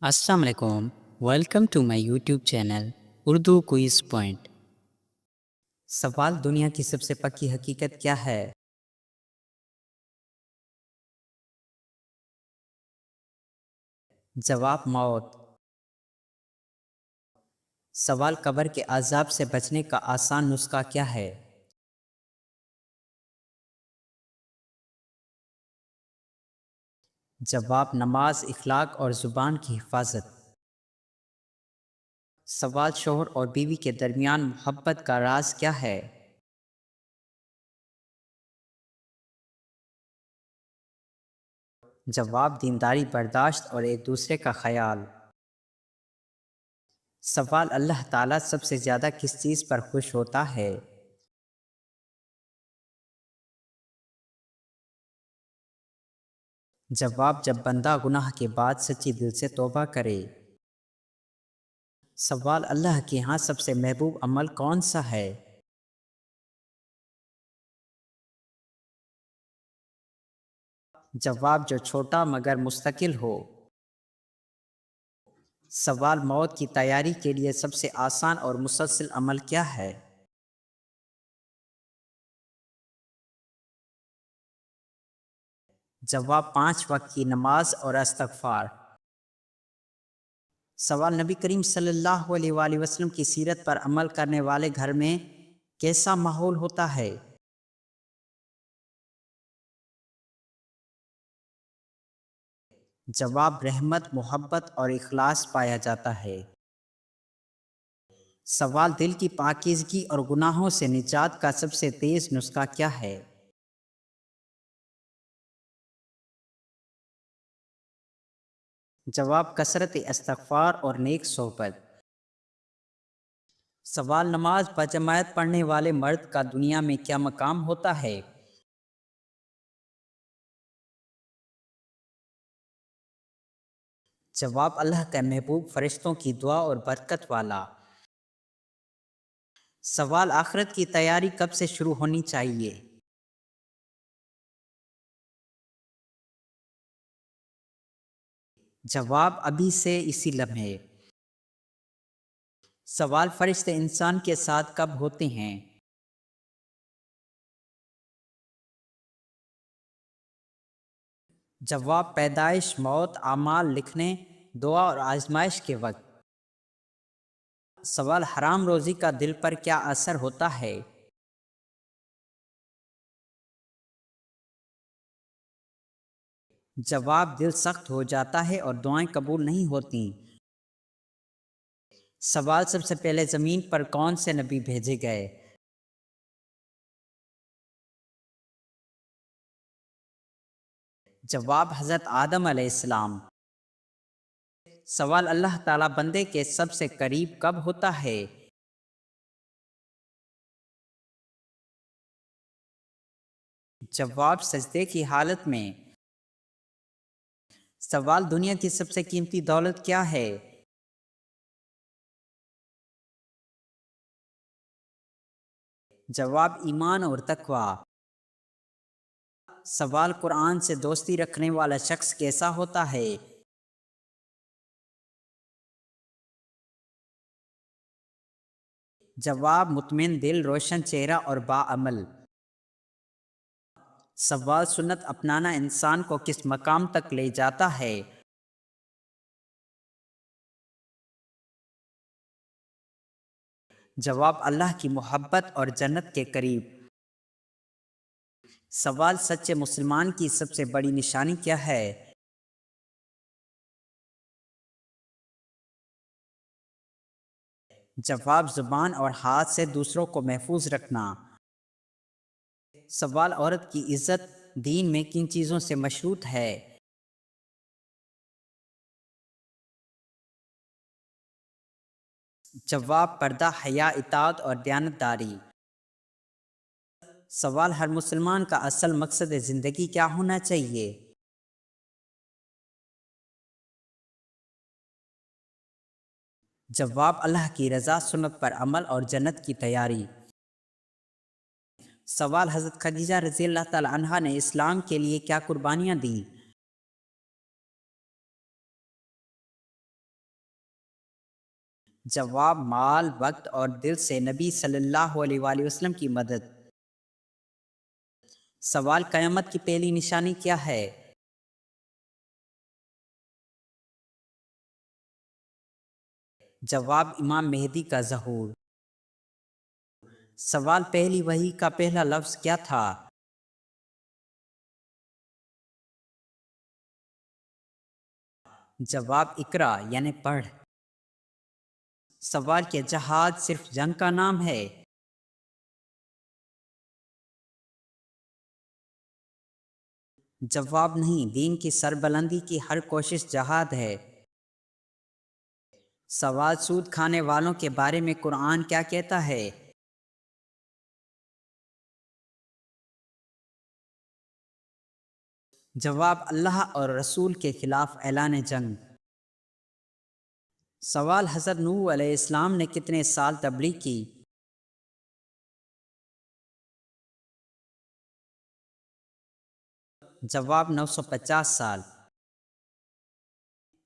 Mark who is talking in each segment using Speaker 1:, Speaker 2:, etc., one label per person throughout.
Speaker 1: السلام علیکم، welcome to my YouTube channel Urdu quiz point. سوال: دنیا کی سب سے پکی حقیقت کیا ہے؟ جواب: موت۔ سوال: قبر کے عذاب سے بچنے کا آسان نسخہ کیا ہے؟ جواب: نماز، اخلاق اور زبان کی حفاظت۔ سوال: شوہر اور بیوی کے درمیان محبت کا راز کیا ہے؟ جواب: دینداری، برداشت اور ایک دوسرے کا خیال۔ سوال: اللہ تعالیٰ سب سے زیادہ کس چیز پر خوش ہوتا ہے؟ جواب: جب بندہ گناہ کے بعد سچی دل سے توبہ کرے۔ سوال: اللہ کے ہاں سب سے محبوب عمل کون سا ہے؟ جواب: جو چھوٹا مگر مستقل ہو۔ سوال: موت کی تیاری کے لیے سب سے آسان اور مسلسل عمل کیا ہے؟ جواب: 5 وقت کی نماز اور استغفار۔ سوال: نبی کریم صلی اللہ علیہ وآلہ وسلم کی سیرت پر عمل کرنے والے گھر میں کیسا ماحول ہوتا ہے؟ جواب: رحمت، محبت اور اخلاص پایا جاتا ہے۔ سوال: دل کی پاکیزگی اور گناہوں سے نجات کا سب سے تیز نسخہ کیا ہے؟ جواب: کثرت استغفار اور نیک صحبت۔ سوال: نماز بجماعت پڑھنے والے مرد کا دنیا میں کیا مقام ہوتا ہے؟ جواب: اللہ کا محبوب، فرشتوں کی دعا اور برکت والا۔ سوال: آخرت کی تیاری کب سے شروع ہونی چاہیے؟ جواب: ابھی سے، اسی لمحے۔ سوال: فرشتے انسان کے ساتھ کب ہوتے ہیں؟ جواب: پیدائش، موت، اعمال لکھنے، دعا اور آزمائش کے وقت۔ سوال: حرام روزی کا دل پر کیا اثر ہوتا ہے؟ جواب: دل سخت ہو جاتا ہے اور دعائیں قبول نہیں ہوتیں۔ سوال: سب سے پہلے زمین پر کون سے نبی بھیجے گئے؟ جواب: حضرت آدم علیہ السلام۔ سوال: اللہ تعالیٰ بندے کے سب سے قریب کب ہوتا ہے؟ جواب: سجدے کی حالت میں۔ سوال: دنیا کی سب سے قیمتی دولت کیا ہے؟ جواب: ایمان اور تقوی۔ سوال: قرآن سے دوستی رکھنے والا شخص کیسا ہوتا ہے؟ جواب: مطمئن دل، روشن چہرہ اور باعمل۔ سوال: سنت اپنانا انسان کو کس مقام تک لے جاتا ہے؟ جواب: اللہ کی محبت اور جنت کے قریب۔ سوال: سچے مسلمان کی سب سے بڑی نشانی کیا ہے؟ جواب: زبان اور ہاتھ سے دوسروں کو محفوظ رکھنا۔ سوال: عورت کی عزت دین میں کن چیزوں سے مشروط ہے؟ جواب: پردہ، حیا، اطاعت اور دیانتداری۔ سوال: ہر مسلمان کا اصل مقصد زندگی کیا ہونا چاہیے؟ جواب: اللہ کی رضا، سنت پر عمل اور جنت کی تیاری۔ سوال: حضرت خدیجہ رضی اللہ تعالی عنہا نے اسلام کے لیے کیا قربانیاں دیں؟ جواب مال، وقت اور دل سے نبی صلی اللہ علیہ وآلہ وسلم کی مدد۔ سوال قیامت کی پہلی نشانی کیا ہے؟ جواب امام مہدی کا ظہور۔ سوال پہلی وحی کا پہلا لفظ کیا تھا؟ جواب اقرا یعنی پڑھ۔ سوال کیا جہاد صرف جنگ کا نام ہے؟ جواب نہیں، دین کی سربلندی کی ہر کوشش جہاد ہے۔ سوال سود کھانے والوں کے بارے میں قرآن کیا کہتا ہے؟ جواب اللہ اور رسول کے خلاف اعلان جنگ۔ سوال حضرت نوح علیہ السلام نے کتنے سال تبلیغ کی؟ جواب 950 سال۔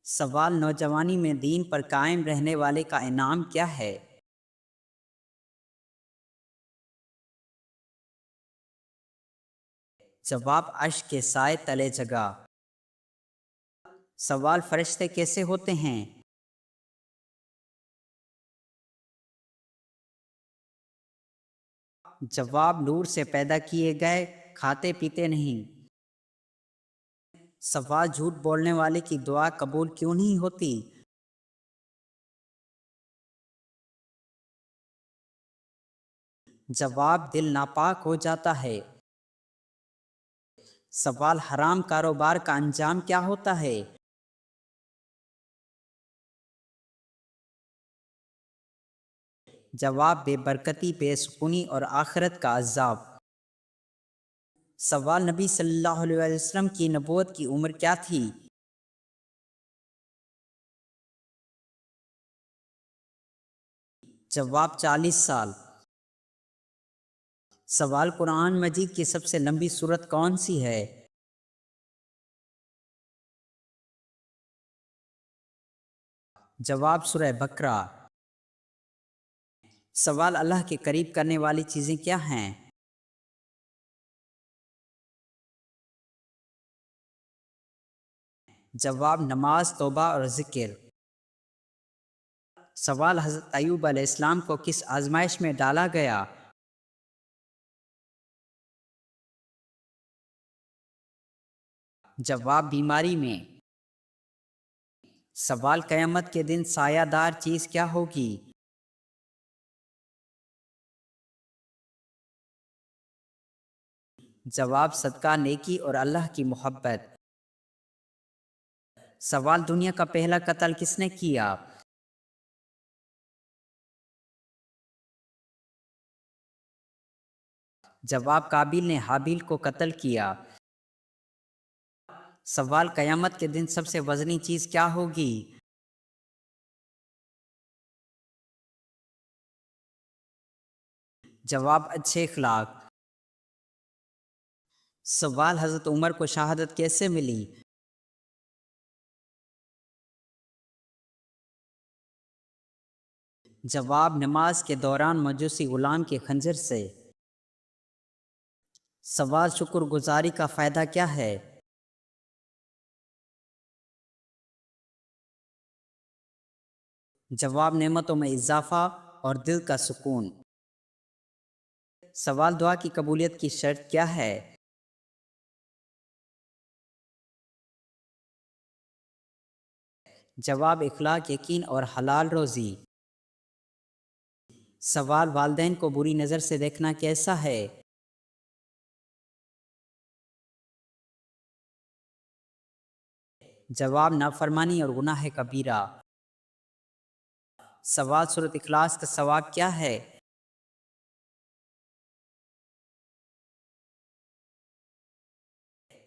Speaker 1: سوال نوجوانی میں دین پر قائم رہنے والے کا انعام کیا ہے؟ جواب عرش کے سائے تلے جگہ۔ سوال فرشتے کیسے ہوتے ہیں؟ جواب نور سے پیدا کیے گئے، کھاتے پیتے نہیں۔ سوال جھوٹ بولنے والے کی دعا قبول کیوں نہیں ہوتی؟ جواب دل ناپاک ہو جاتا ہے۔ سوال حرام کاروبار کا انجام کیا ہوتا ہے؟ جواب بے برکتی، بے سکونی اور آخرت کا عذاب۔ سوال نبی صلی اللہ علیہ وسلم کی نبوت کی عمر کیا تھی؟ جواب 40 سال۔ سوال قرآن مجید کی سب سے لمبی سورت کون سی ہے؟ جواب سورہ بقرہ۔ سوال اللہ کے قریب کرنے والی چیزیں کیا ہیں؟ جواب نماز، توبہ اور ذکر۔ سوال حضرت ایوب علیہ السلام کو کس آزمائش میں ڈالا گیا؟ جواب بیماری میں۔ سوال قیامت کے دن سایہ دار چیز کیا ہوگی؟ جواب صدقہ، نیکی اور اللہ کی محبت۔ سوال دنیا کا پہلا قتل کس نے کیا؟ جواب قابیل نے حابیل کو قتل کیا۔ سوال قیامت کے دن سب سے وزنی چیز کیا ہوگی؟ جواب اچھے اخلاق۔ سوال حضرت عمر کو شہادت کیسے ملی؟ جواب نماز کے دوران مجوسی غلام کے خنجر سے۔ سوال شکر گزاری کا فائدہ کیا ہے؟ جواب نعمتوں میں اضافہ اور دل کا سکون۔ سوال دعا کی قبولیت کی شرط کیا ہے؟ جواب اخلاق، یقین اور حلال روزی۔ سوال والدین کو بری نظر سے دیکھنا کیسا ہے؟ جواب نافرمانی اور گناہ کبیرہ۔ سوال سورۃ اخلاص کا ثواب کیا ہے؟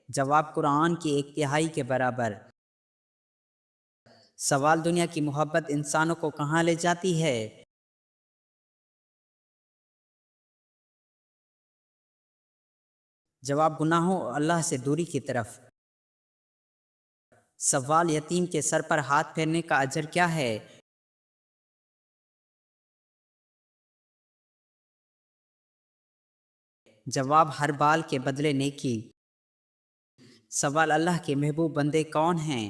Speaker 1: جواب قرآن کی 1/3 کے برابر۔ سوال دنیا کی محبت انسانوں کو کہاں لے جاتی ہے؟ جواب گناہوں اور اللہ سے دوری کی طرف۔ سوال یتیم کے سر پر ہاتھ پھیرنے کا اجر کیا ہے؟ جواب ہر بال کے بدلے نیکی۔ سوال اللہ کے محبوب بندے کون ہیں؟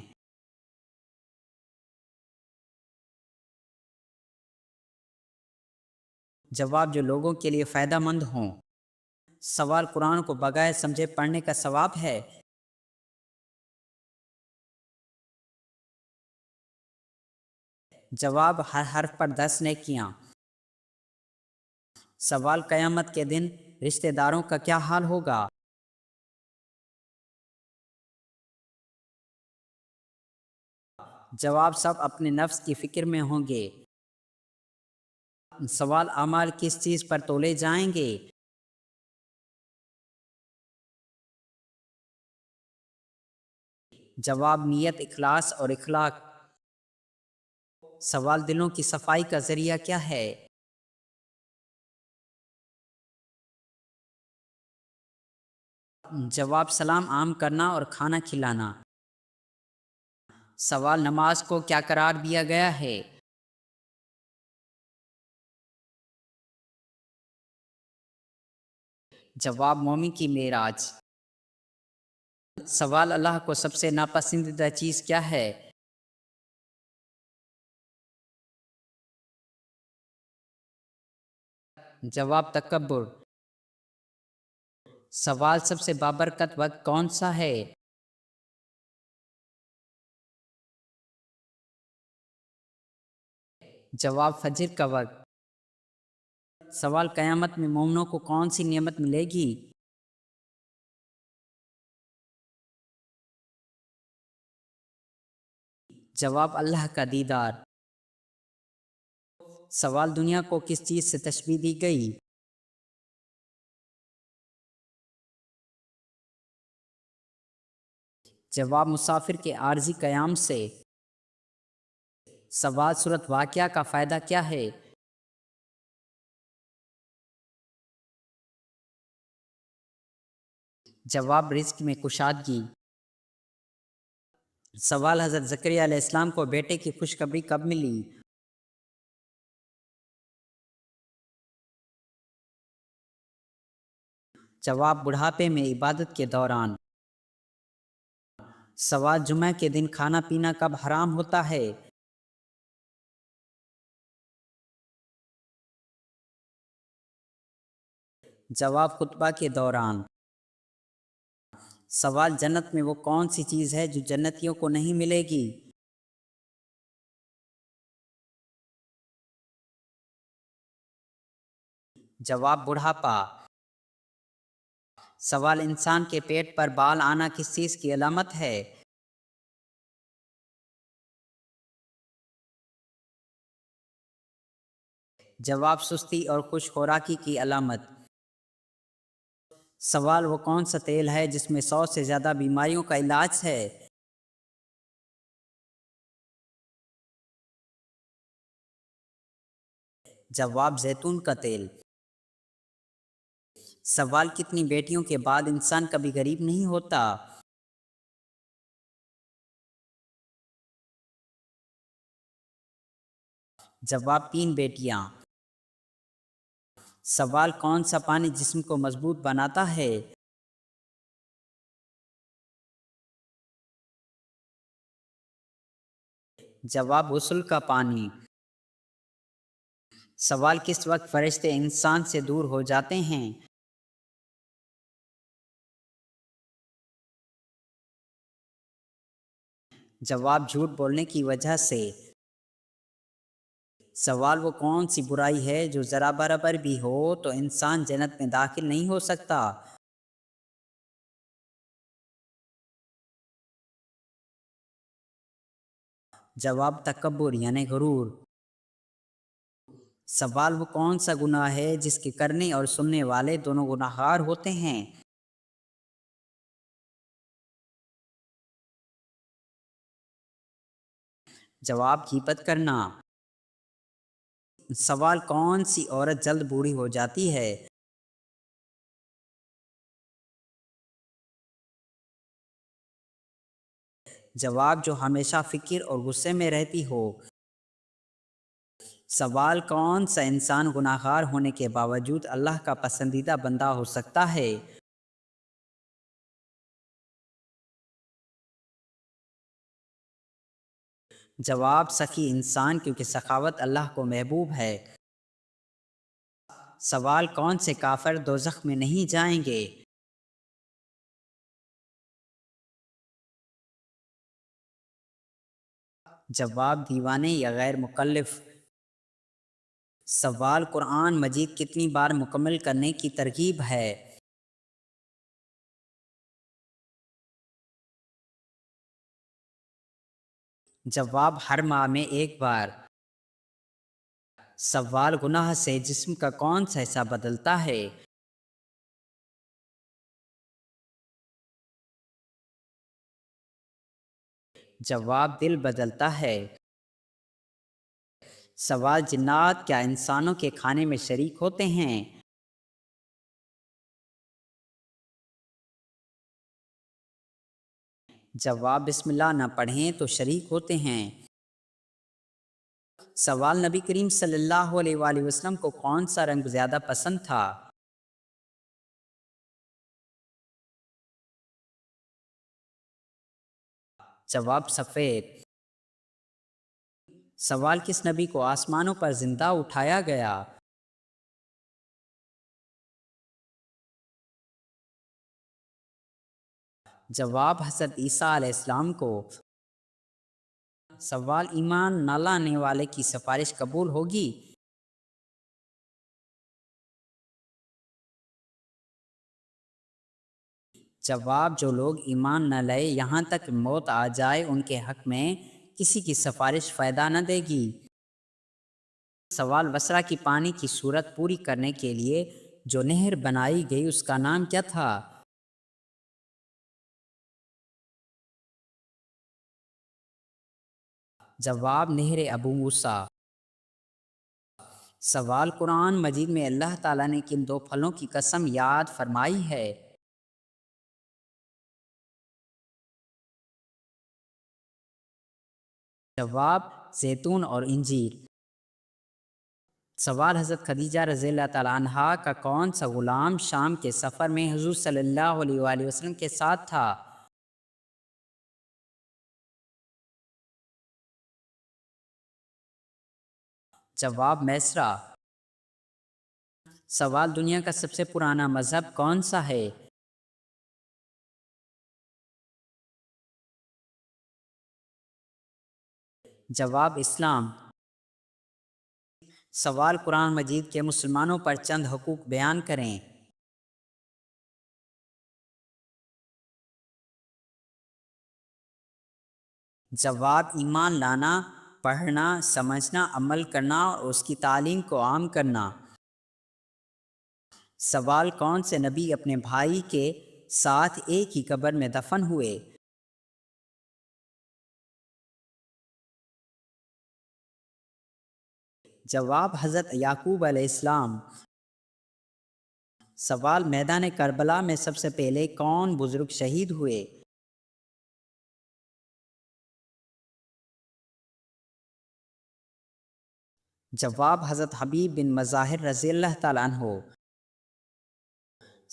Speaker 1: جواب جو لوگوں کے لیے فائدہ مند ہوں۔ سوال قرآن کو بغیر سمجھے پڑھنے کا ثواب ہے؟ جواب ہر حرف پر 10 نیکیاں۔ سوال قیامت کے دن رشتہ داروں کا کیا حال ہوگا؟ جواب سب اپنے نفس کی فکر میں ہوں گے۔ سوال اعمال کس چیز پر تولے جائیں گے؟ جواب نیت، اخلاص اور اخلاق۔ سوال دلوں کی صفائی کا ذریعہ کیا ہے؟ جواب سلام عام کرنا اور کھانا کھلانا۔ سوال نماز کو کیا قرار دیا گیا ہے؟ جواب مومن کی معراج۔ سوال اللہ کو سب سے ناپسندیدہ چیز کیا ہے؟ جواب تکبر۔ سوال سب سے بابرکت وقت کون سا ہے؟ جواب فجر کا وقت۔ سوال قیامت میں مومنوں کو کون سی نعمت ملے گی؟ جواب اللہ کا دیدار۔ سوال دنیا کو کس چیز سے تشبیہ دی گئی؟ جواب مسافر کے عارضی قیام سے۔ سوال صورت واقعہ کا فائدہ کیا ہے؟ جواب رزق میں کشادگی۔ سوال حضرت زکریا علیہ السلام کو بیٹے کی خوشخبری کب ملی؟ جواب بڑھاپے میں عبادت کے دوران۔ سوال جمعہ کے دن کھانا پینا کب حرام ہوتا ہے؟ جواب خطبہ کے دوران۔ سوال جنت میں وہ کون سی چیز ہے جو جنتیوں کو نہیں ملے گی؟ جواب بڑھاپا۔ سوال انسان کے پیٹ پر بال آنا کس چیز کی علامت ہے؟ جواب سستی اور خوش خوراکی کی علامت۔ سوال وہ کون سا تیل ہے جس میں 100 سے زیادہ بیماریوں کا علاج ہے؟ جواب زیتون کا تیل۔ سوال کتنی بیٹیوں کے بعد انسان کبھی غریب نہیں ہوتا؟ جواب 3 بیٹیاں۔ سوال کون سا پانی جسم کو مضبوط بناتا ہے؟ جواب غسل کا پانی۔ سوال کس وقت فرشتے انسان سے دور ہو جاتے ہیں؟ جواب جھوٹ بولنے کی وجہ سے۔ سوال وہ کون سی برائی ہے جو ذرا برابر بھی ہو تو انسان جنت میں داخل نہیں ہو سکتا؟ جواب تکبر یعنی غرور۔ سوال وہ کون سا گناہ ہے جس کے کرنے اور سننے والے دونوں گناہگار ہوتے ہیں؟ جواب غیبت کرنا۔ سوال کون سی عورت جلد بوڑھی ہو جاتی ہے؟ جواب جو ہمیشہ فکر اور غصے میں رہتی ہو۔ سوال: کون سا انسان گناہگار ہونے کے باوجود اللہ کا پسندیدہ بندہ ہو سکتا ہے؟ جواب: سخی انسان، کیونکہ سخاوت اللہ کو محبوب ہے۔ سوال: کون سے کافر دوزخ میں نہیں جائیں گے؟ جواب: دیوانے یا غیر مکلف۔ سوال: قرآن مجید کتنی بار مکمل کرنے کی ترغیب ہے؟ جواب: ہر ماہ میں ایک بار۔ سوال: گناہ سے جسم کا کون سا حصہ بدلتا ہے؟ جواب: دل بدلتا ہے۔ سوال: جنات کیا انسانوں کے کھانے میں شریک ہوتے ہیں؟ جواب: بسم اللہ نہ پڑھیں تو شریک ہوتے ہیں۔ سوال: نبی کریم صلی اللہ علیہ وآلہ وسلم کو کون سا رنگ زیادہ پسند تھا؟ جواب: سفید۔ سوال: کس نبی کو آسمانوں پر زندہ اٹھایا گیا؟ جواب: حضرت عیسیٰ علیہ السلام کو۔ سوال: ایمان نہ لانے والے کی سفارش قبول ہوگی؟ جواب: جو لوگ ایمان نہ لائے یہاں تک کہ موت آ جائے ان کے حق میں کسی کی سفارش فائدہ نہ دے گی۔ سوال: وسرا کی پانی کی صورت پوری کرنے کے لیے جو نہر بنائی گئی اس کا نام کیا تھا؟ جواب: نہر ابو موسیٰ۔ سوال: قرآن مجید میں اللہ تعالیٰ نے کن دو پھلوں کی قسم یاد فرمائی ہے؟ جواب: زیتون اور انجیر۔ سوال: حضرت خدیجہ رضی اللہ تعالیٰ عنہا کا کون سا غلام شام کے سفر میں حضور صلی اللہ علیہ وآلہ وسلم کے ساتھ تھا؟ جواب: میسرہ۔ سوال: دنیا کا سب سے پرانا مذہب کون سا ہے؟ جواب: اسلام۔ سوال: قرآن مجید کے مسلمانوں پر چند حقوق بیان کریں۔ جواب: ایمان لانا، پڑھنا، سمجھنا، عمل کرنا اور اس کی تعلیم کو عام کرنا۔ سوال: کون سے نبی اپنے بھائی کے ساتھ ایک ہی قبر میں دفن ہوئے؟ جواب: حضرت یعقوب علیہ السلام۔ سوال: میدان کربلا میں سب سے پہلے کون بزرگ شہید ہوئے؟ جواب: حضرت حبیب بن مظاہر رضی اللہ تعالیٰ عنہ۔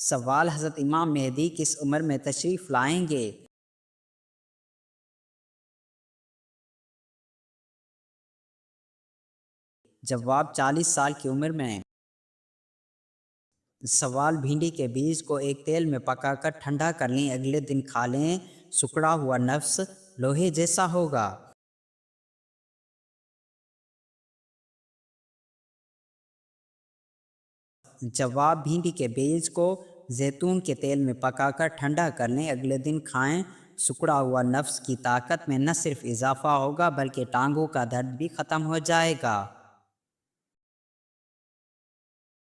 Speaker 1: سوال: حضرت امام مہدی کس عمر میں تشریف لائیں گے؟ جواب: 40 سال کی عمر میں۔ سوال: بھنڈی کے بیج کو ایک تیل میں پکا کر ٹھنڈا کر لیں، اگلے دن کھا لیں، سکڑا ہوا نفس لوہے جیسا ہوگا۔ جواب: بھنڈی کے بیج کو زیتون کے تیل میں پکا کر ٹھنڈا کر لیں، اگلے دن کھائیں، سکڑا ہوا نفس کی طاقت میں نہ صرف اضافہ ہوگا بلکہ ٹانگوں کا درد بھی ختم ہو جائے گا۔